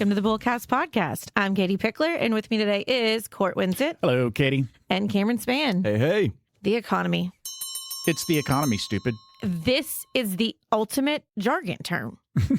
Welcome to the BullCast podcast. I'm Katie Pickler, and with me today is Court Winsett. Hello, Katie. And Cameron Spann. Hey. The economy. It's the economy, stupid. This is the ultimate jargon term.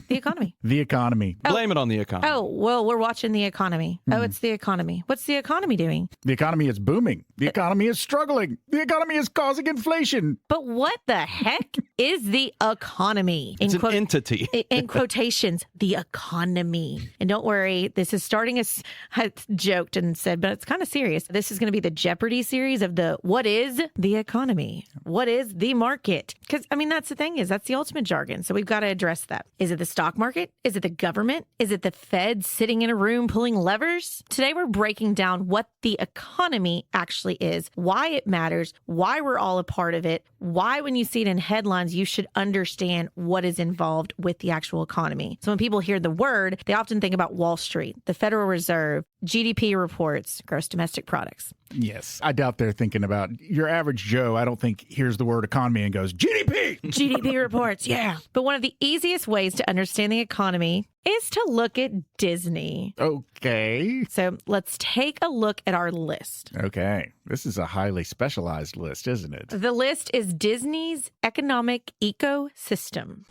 The economy. The economy. Blame it on the economy. Oh, well, we're watching the economy. Oh, it's the economy. What's the economy doing? The economy is booming. The economy is struggling. The economy is causing inflation. But what the heck is the economy? It's an entity. In quotations, the economy. And don't worry, this is starting as I joked and said, but it's kind of serious. This is going to be the Jeopardy series of the what is the economy? What is the market? Because, I mean, that's the thing is that's the ultimate jargon. So we've got to address that. Is it the stock market? Is it the government? Is it the Fed sitting in a room pulling levers? Today, we're breaking down what the economy actually is, why it matters, why we're all a part of it, why when you see it in headlines, you should understand what is involved with the actual economy. So when people hear the word, they often think about Wall Street, the Federal Reserve, GDP reports, gross domestic products. Yes. I doubt they're thinking about your average Joe. I don't think hears the word economy and goes, GDP! GDP reports, yeah. But one of the easiest ways to understand the economy is to look at Disney. Okay. So let's take a look at our list. Okay. This is a highly specialized list, isn't it? The list is Disney's economic ecosystem.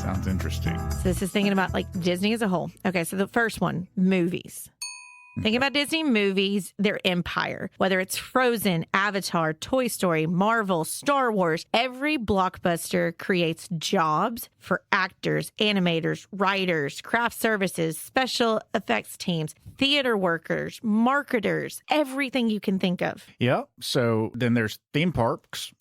Sounds interesting. So this is thinking about like Disney as a whole. Okay, so the first one, movies. Think about Disney movies, their empire, whether it's Frozen, Avatar, Toy Story, Marvel, Star Wars. Every blockbuster creates jobs for actors, animators, writers, craft services, special effects teams, theater workers, marketers, everything you can think of. Yeah. So then there's theme parks.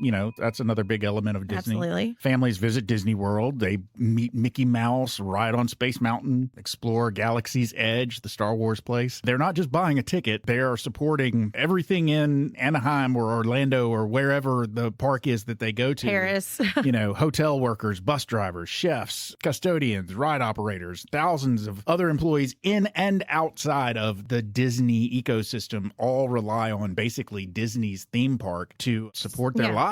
You know, that's another big element of Disney. Absolutely. Families visit Disney World. They meet Mickey Mouse, ride on Space Mountain, explore Galaxy's Edge, the Star Wars place. They're not just buying a ticket. They are supporting everything in Anaheim or Orlando or wherever the park is that they go to. Paris. You know, hotel workers, bus drivers, chefs, custodians, ride operators, thousands of other employees in and outside of the Disney ecosystem all rely on basically Disney's theme park to support their lives.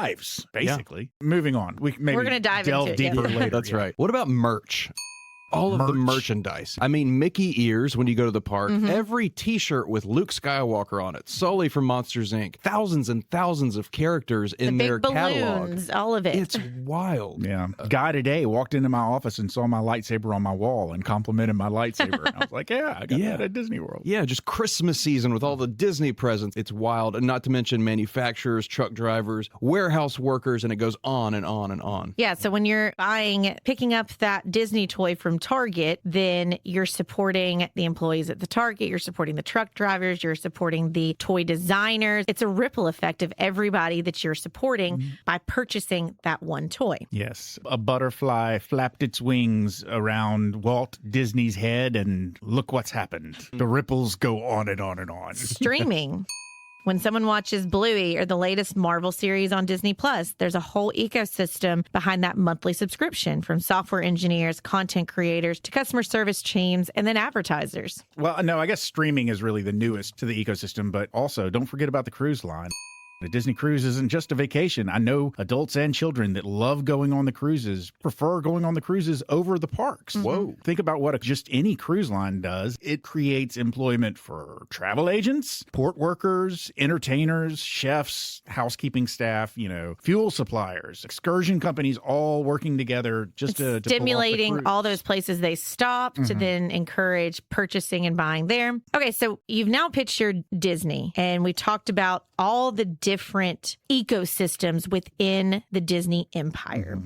Basically. Moving on. We're going to dive delve into it, deeper yeah. later. That's right. What about merch? All of the merchandise. I mean, Mickey ears when you go to the park. Every T-shirt with Luke Skywalker on it. Sully from Monsters, Inc. Thousands and thousands of characters in their big catalog. balloons, all of it. It's wild. Yeah. Guy today walked into my office and saw my lightsaber on my wall and complimented my lightsaber. And I was like, yeah, I got that at Disney World. Yeah, just Christmas season with all the Disney presents. It's wild. And not to mention manufacturers, truck drivers, warehouse workers, and it goes on and on and on. Yeah, so when you're picking up that Disney toy from Target, then you're supporting the employees at the Target, you're supporting the truck drivers, you're supporting the toy designers. It's a ripple effect of everybody that you're supporting by purchasing that one toy. Yes. A butterfly flapped its wings around Walt Disney's head, and look what's happened. The ripples go on and on and on. Streaming. When someone watches Bluey or the latest Marvel series on Disney Plus, there's a whole ecosystem behind that monthly subscription, from software engineers, content creators, to customer service teams, and then advertisers. Well, no, I guess streaming is really the newest to the ecosystem, but also don't forget about the cruise line. The Disney cruise isn't just a vacation. I know adults and children that love going on the cruises prefer going on the cruises over the parks. Whoa. Think about what just any cruise line does. It creates employment for travel agents, port workers, entertainers, chefs, housekeeping staff, fuel suppliers, excursion companies, all working together just to stimulating pull off the all cruise. those places they stop to then encourage purchasing and buying there. Okay, so you've now pictured Disney, and we talked about all the different ecosystems within the Disney empire.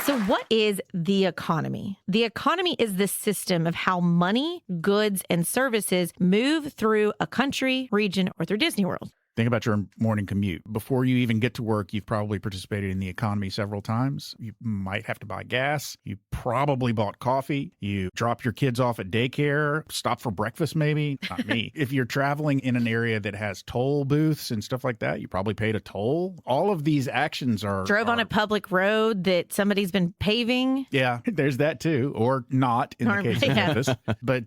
So what is the economy? The economy is the system of how money, goods, and services move through a country, region, or through Disney World. Think about your morning commute. Before you even get to work, you've probably participated in the economy several times. You might have to buy gas. You probably bought coffee. You drop your kids off at daycare, stop for breakfast maybe. Not me. If you're traveling in an area that has toll booths and stuff like that, you probably paid a toll. All of these actions are... Drove on a public road that somebody's been paving. Yeah, there's that too. Or not in the case of Memphis. But,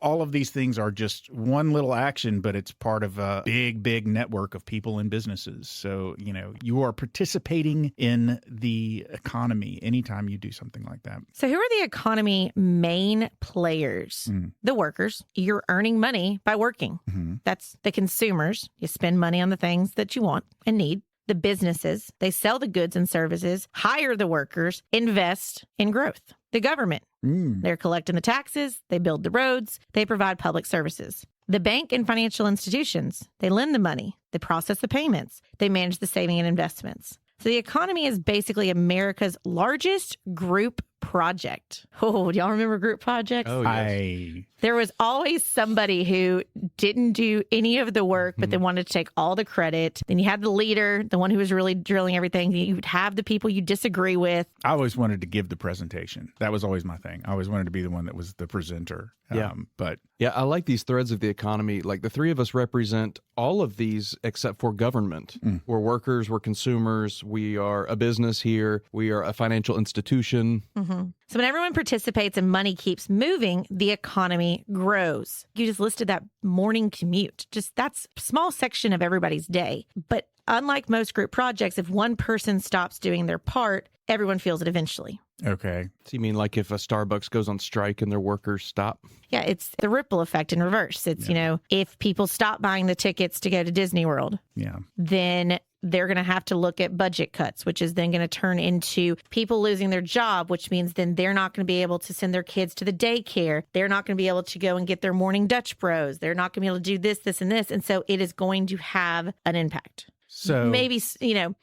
all of these things are just one little action, but it's part of a big, big network network of people and businesses. So, you are participating in the economy anytime you do something like that. So who are the economy main players? The workers. You're earning money by working. That's the consumers. You spend money on the things that you want and need. The businesses, they sell the goods and services, hire the workers, invest in growth. The government, they're collecting the taxes, they build the roads, they provide public services. The bank and financial institutions, they lend the money, they process the payments, they manage the saving and investments. So the economy is basically America's largest group project. Oh, do y'all remember group projects? Oh, yes. There was always somebody who didn't do any of the work, but they wanted to take all the credit. Then you had the leader, the one who was really drilling everything. You'd have the people you disagree with. I always wanted to give the presentation. That was always my thing. I always wanted to be the one that was the presenter. Yeah, I like these threads of the economy. Like the three of us represent all of these except for government. We're workers, we're consumers, we are a business here, we are a financial institution. So when everyone participates and money keeps moving, the economy grows. You just listed that morning commute. Just that's a small section of everybody's day. But unlike most group projects, if one person stops doing their part, everyone feels it eventually. Okay. So you mean like if a Starbucks goes on strike and their workers stop? Yeah, it's the ripple effect in reverse. It's, if people stop buying the tickets to go to Disney World, then they're going to have to look at budget cuts, which is then going to turn into people losing their job, which means then they're not going to be able to send their kids to the daycare. They're not going to be able to go and get their morning Dutch Bros. They're not going to be able to do this, this, and this. And so it is going to have an impact. So maybe,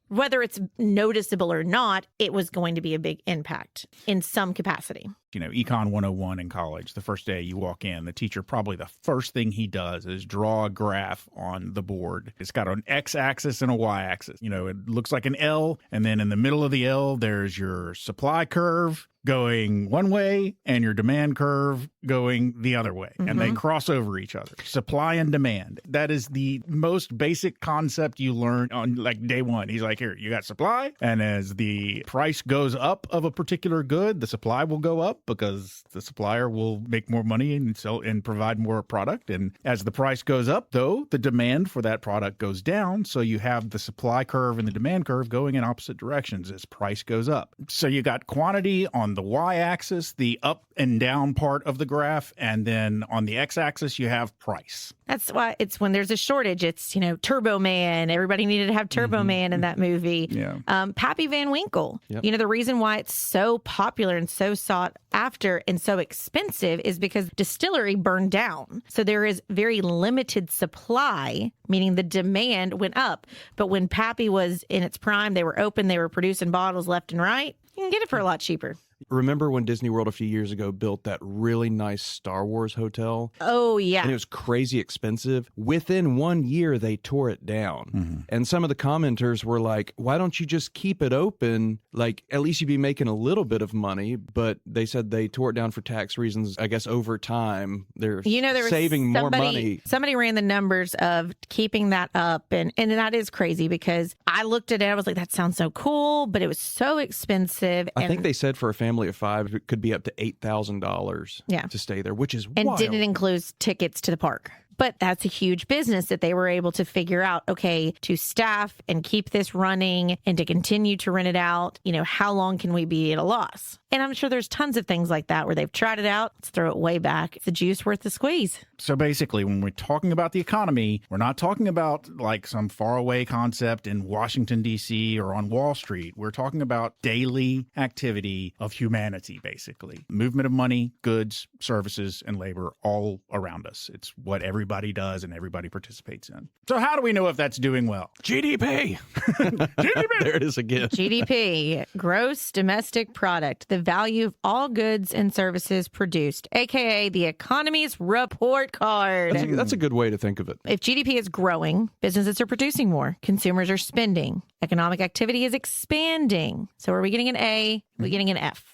whether it's noticeable or not, it was going to be a big impact in some capacity. Econ 101 in college, the first day you walk in, the teacher, probably the first thing he does is draw a graph on the board. It's got an x-axis and a y-axis. It looks like an L, and then in the middle of the L, there's your supply curve going one way and your demand curve going the other way. And they cross over each other. Supply and demand. That is the most basic concept you learn on like day one. He's like, here, you got supply. And as the price goes up of a particular good, the supply will go up because the supplier will make more money and sell and provide more product. And as the price goes up, though, the demand for that product goes down. So you have the supply curve and the demand curve going in opposite directions as price goes up. So you got quantity on the y-axis, the up and down part of the graph, and then on the x-axis you have price. That's why it's when there's a shortage, it's, Turbo Man. Everybody needed to have Turbo Man in that movie. Yeah. Pappy Van Winkle. Yep. The reason why it's so popular and so sought after and so expensive is because distillery burned down. So there is very limited supply, meaning the demand went up. But when Pappy was in its prime, they were open, they were producing bottles left and right. You can get it for a lot cheaper. Remember when Disney World a few years ago built that really nice Star Wars hotel? Oh, yeah. And it was crazy expensive. Within 1 year, they tore it down. And some of the commenters were like, why don't you just keep it open? Like, at least you'd be making a little bit of money. But they said they tore it down for tax reasons. I guess over time, they're saving more money. Somebody ran the numbers of keeping that up. And that is crazy because I looked at it. I was like, that sounds so cool, but it was so expensive. I think they said for a family of five, it could be up to $8,000 to stay there, which is and wild. didn't include tickets to the park. But that's a huge business that they were able to figure out, okay, to staff and keep this running and to continue to rent it out, how long can we be at a loss? And I'm sure there's tons of things like that where they've tried it out. Let's throw it way back. It's the juice worth the squeeze. So basically, when we're talking about the economy, we're not talking about like some faraway concept in Washington, D.C. or on Wall Street. We're talking about daily activity of humanity, basically. Movement of money, goods, services, and labor all around us. It's what everybody does and everybody participates in. So how do we know if that's doing well? GDP. GDP. There it is again. GDP, gross domestic product, the value of all goods and services produced, aka the economy's report card. That's a good way to think of it. If GDP is growing, businesses are producing more, consumers are spending, economic activity is expanding. So are we getting an A? Are we getting an F?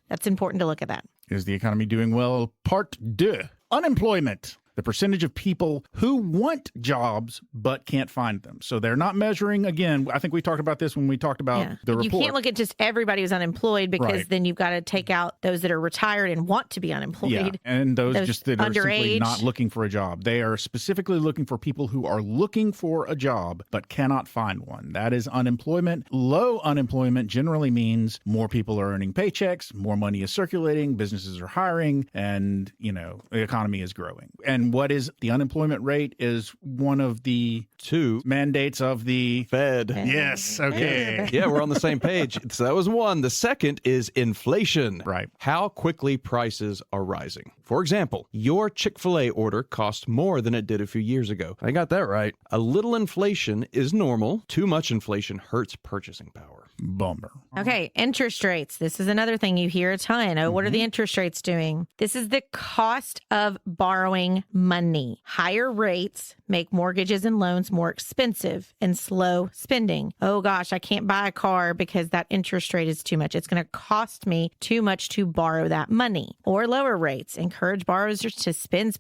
That's important to look at that. Is the economy doing well? Part 2. Unemployment. the percentage of people who want jobs but can't find them. So they're not measuring, again, I think we talked about this when we talked about the report. You can't look at just everybody who's unemployed because then you've got to take out those that are retired and want to be unemployed. Yeah, and those just that are simply underage. not looking for a job. They are specifically looking for people who are looking for a job but cannot find one. That is unemployment. Low unemployment generally means more people are earning paychecks, more money is circulating, businesses are hiring, and, the economy is growing. And what is the unemployment rate is one of the two mandates of the Fed. Yes, okay. Yeah, we're on the same page. So that was one. The second is inflation. Right. How quickly prices are rising. For example, your Chick-fil-A order cost more than it did a few years ago. I got that right. A little inflation is normal. Too much inflation hurts purchasing power. Bummer. Okay, interest rates. This is another thing you hear a ton. Oh, what are the interest rates doing? This is the cost of borrowing money. Higher rates make mortgages and loans more expensive and slow spending. Oh gosh, I can't buy a car because that interest rate is too much. It's going to cost me too much to borrow that money. Or lower rates encourage borrowers to spend.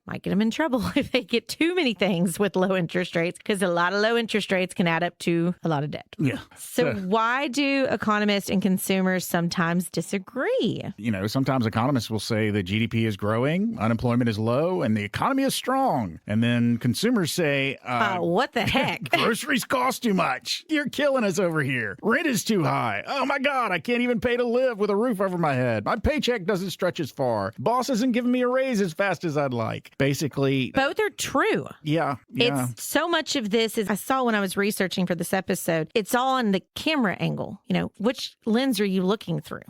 Might get them in trouble if they get too many things with low interest rates, because a lot of low interest rates can add up to a lot of debt. Yeah. So why do economists and consumers sometimes disagree? Sometimes economists will say that GDP is growing, unemployment is low, and the economy is strong. And then consumers say, what the heck? groceries cost too much. You're killing us over here. Rent is too high. Oh my God, I can't even pay to live with a roof over my head. My paycheck doesn't stretch as far. Boss isn't giving me a raise as fast as I'd like. Basically, both are true. Yeah. It's so much of this is I saw when I was researching for this episode. It's all on the camera angle. Which lens are you looking through?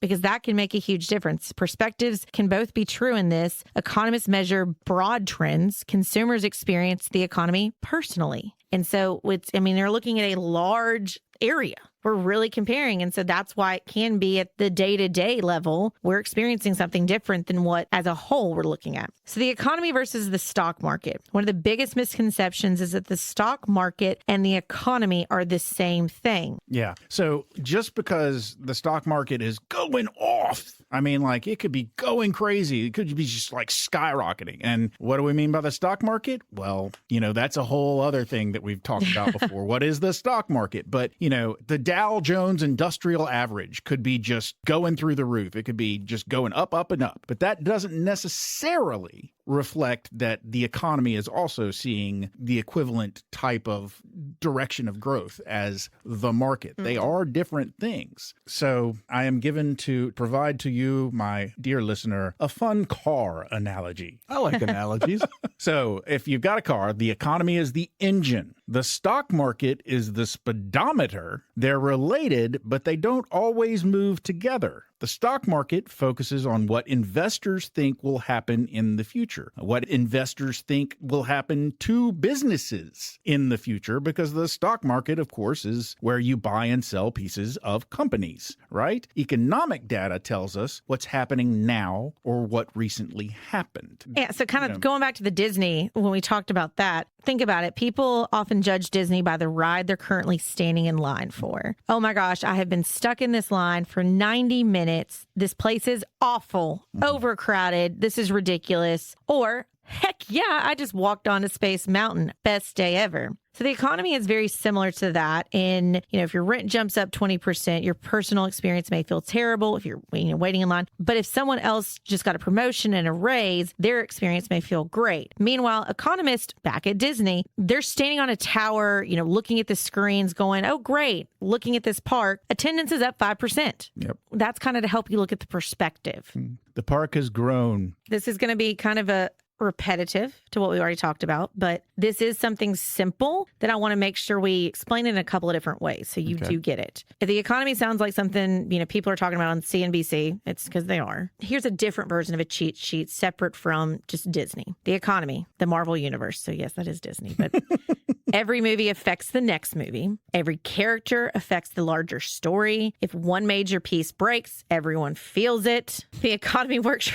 Because that can make a huge difference. Perspectives can both be true in this. Economists measure broad trends. Consumers experience the economy personally. And so they're looking at a large area. We're really comparing. And so that's why it can be at the day-to-day level, we're experiencing something different than what as a whole we're looking at. So the economy versus the stock market. One of the biggest misconceptions is that the stock market and the economy are the same thing. Yeah. So just because the stock market is going off, it could be going crazy. It could be just like skyrocketing. And what do we mean by the stock market? Well, that's a whole other thing that we've talked about before. What is the stock market? But, the Dow Jones Industrial Average could be just going through the roof. It could be just going up, up, and up. But that doesn't necessarily reflect that the economy is also seeing the equivalent type of direction of growth as the market. They are different things. So I am given to provide to you, my dear listener, a fun car analogy. I like analogies. So if you've got a car, the economy is the engine. The stock market is the speedometer. They're related, but they don't always move together. The stock market focuses on what investors think will happen in the future, what investors think will happen to businesses in the future, because the stock market, of course, is where you buy and sell pieces of companies, right? Economic data tells us what's happening now or what recently happened. Yeah, so kind of going back to the Disney, when we talked about that, think about it. People often judge Disney by the ride they're currently standing in line for. Oh my gosh, I have been stuck in this line for 90 minutes. This place is awful, overcrowded. This is ridiculous. Or, heck yeah, I just walked on a Space Mountain. Best day ever. So the economy is very similar to that. If your rent jumps up 20%, your personal experience may feel terrible if you're waiting in line. But if someone else just got a promotion and a raise, their experience may feel great. Meanwhile, economists back at Disney, they're standing on a tower, looking at the screens going, oh, great. Looking at this park, attendance is up 5%. Yep. That's kind of to help you look at the perspective. The park has grown. This is going to be kind of a repetitive to what we already talked about, but this is something simple that I want to make sure we explain in a couple of different ways so you do get it. If the economy sounds like something, people are talking about on CNBC, it's because they are. Here's a different version of a cheat sheet separate from just Disney. The economy, the Marvel universe. So yes, that is Disney, but every movie affects the next movie. Every character affects the larger story. If one major piece breaks, everyone feels it. The economy works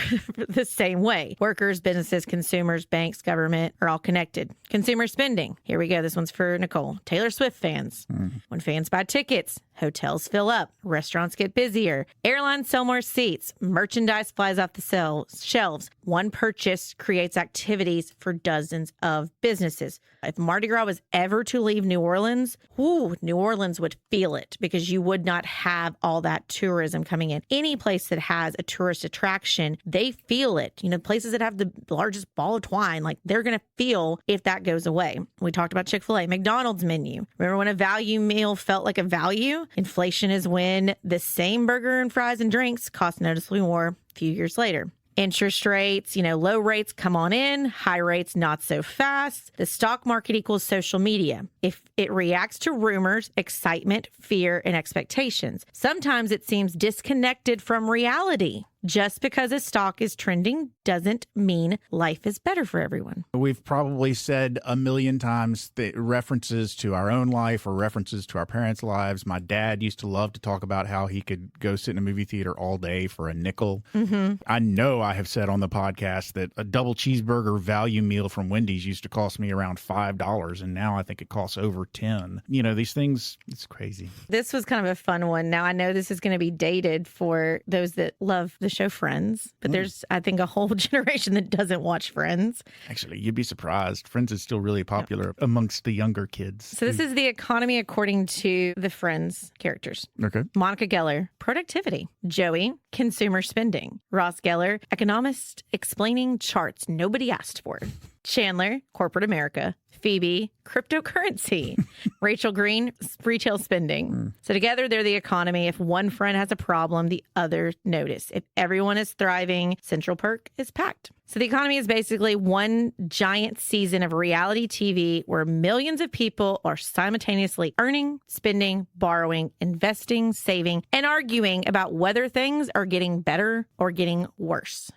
the same way. Workers, businesses, consumers, banks, government are all connected. Consumer spending. Here we go. This one's for Nicole. Taylor Swift fans. When fans buy tickets, hotels fill up, restaurants get busier, airlines sell more seats, merchandise flies off the shelves. One purchase creates activities for dozens of businesses. If Mardi Gras was ever to leave New Orleans, New Orleans would feel it because you would not have all that tourism coming in. Any place that has a tourist attraction, they feel it. You know, places that have the largest ball of twine, like they're going to feel if that goes away. We talked about Chick-fil-A, McDonald's menu. Remember when a value meal felt like a value? Inflation is when the same burger and fries and drinks cost noticeably more a few years later. Interest rates, low rates come on in, high rates not so fast. The stock market equals social media. If it reacts to rumors, excitement, fear, and expectations. Sometimes it seems disconnected from reality. Just because a stock is trending doesn't mean life is better for everyone. We've probably said a million times the references to our own life or references to our parents' lives. My dad used to love to talk about how he could go sit in a movie theater all day for a nickel. Mm-hmm. I know I have said on the podcast that a double cheeseburger value meal from Wendy's used to cost me around $5, and now I think it costs over $10. These things, it's crazy. This was kind of a fun one. Now, I know this is going to be dated for those that love the show Friends, but there's, I think, a whole generation that doesn't watch Friends. Actually, you'd be surprised. Friends is still really popular amongst the younger kids. So this is the economy according to the Friends characters. Okay. Monica Geller, productivity. Joey, consumer spending. Ross Geller, economist explaining charts nobody asked for. Chandler, corporate America. Phoebe, cryptocurrency. Rachel Green, retail spending. So together they're the economy. If one friend has a problem, the other notice. If everyone is thriving, Central Perk is packed. So the economy is basically one giant season of reality TV where millions of people are simultaneously earning, spending, borrowing, investing, saving, and arguing about whether things are getting better or getting worse.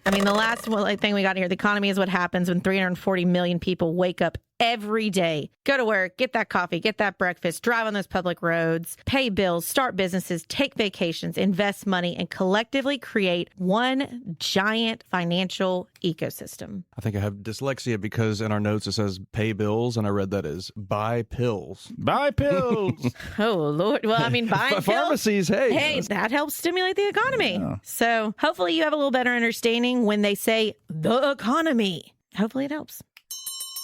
I mean, the last thing we got here, the economy is what happens when 340 million people wake up every day, go to work, get that coffee, get that breakfast, drive on those public roads, pay bills, start businesses, take vacations, invest money, and collectively create one giant financial ecosystem. I think I have dyslexia because in our notes it says pay bills, and I read that as buy pills. Buy pills. Oh, Lord. Well, I mean, buying pills. Pharmacies, hey. Hey, that helps stimulate the economy. Yeah. So hopefully you have a little better understanding when they say the economy. Hopefully it helps.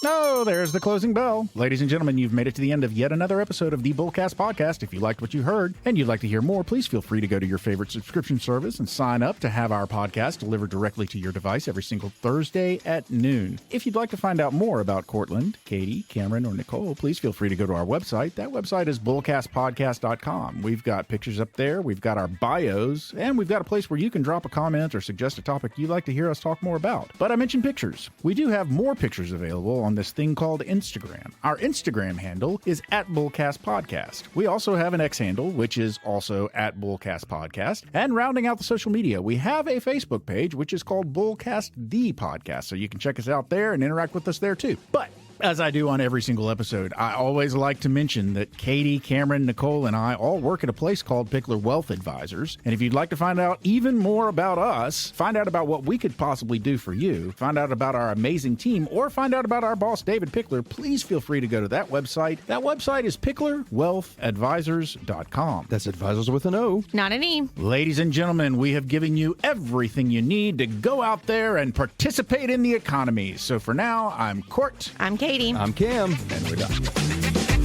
Oh, there's the closing bell. Ladies and gentlemen, you've made it to the end of yet another episode of the BullCast podcast. If you liked what you heard and you'd like to hear more, please feel free to go to your favorite subscription service and sign up to have our podcast delivered directly to your device every single Thursday at noon. If you'd like to find out more about Cortland, Katie, Cameron, or Nicole, please feel free to go to our website. That website is bullcastpodcast.com. We've got pictures up there, we've got our bios, and we've got a place where you can drop a comment or suggest a topic you'd like to hear us talk more about. But I mentioned pictures. We do have more pictures available on this thing called Instagram. Our Instagram handle is @BullCastPodcast. We also have an X handle, which is also @BullCastPodcast. And rounding out the social media, we have a Facebook page, which is called BullCast the Podcast. So you can check us out there and interact with us there too. But as I do on every single episode, I always like to mention that Katie, Cameron, Nicole, and I all work at a place called Pickler Wealth Advisors. And if you'd like to find out even more about us, find out about what we could possibly do for you, find out about our amazing team, or find out about our boss, David Pickler, please feel free to go to that website. That website is picklerwealthadvisors.com. That's advisors with an O. Not an E. Ladies and gentlemen, we have given you everything you need to go out there and participate in the economy. So for now, I'm Court. I'm Katie. I'm Cam. And we're done.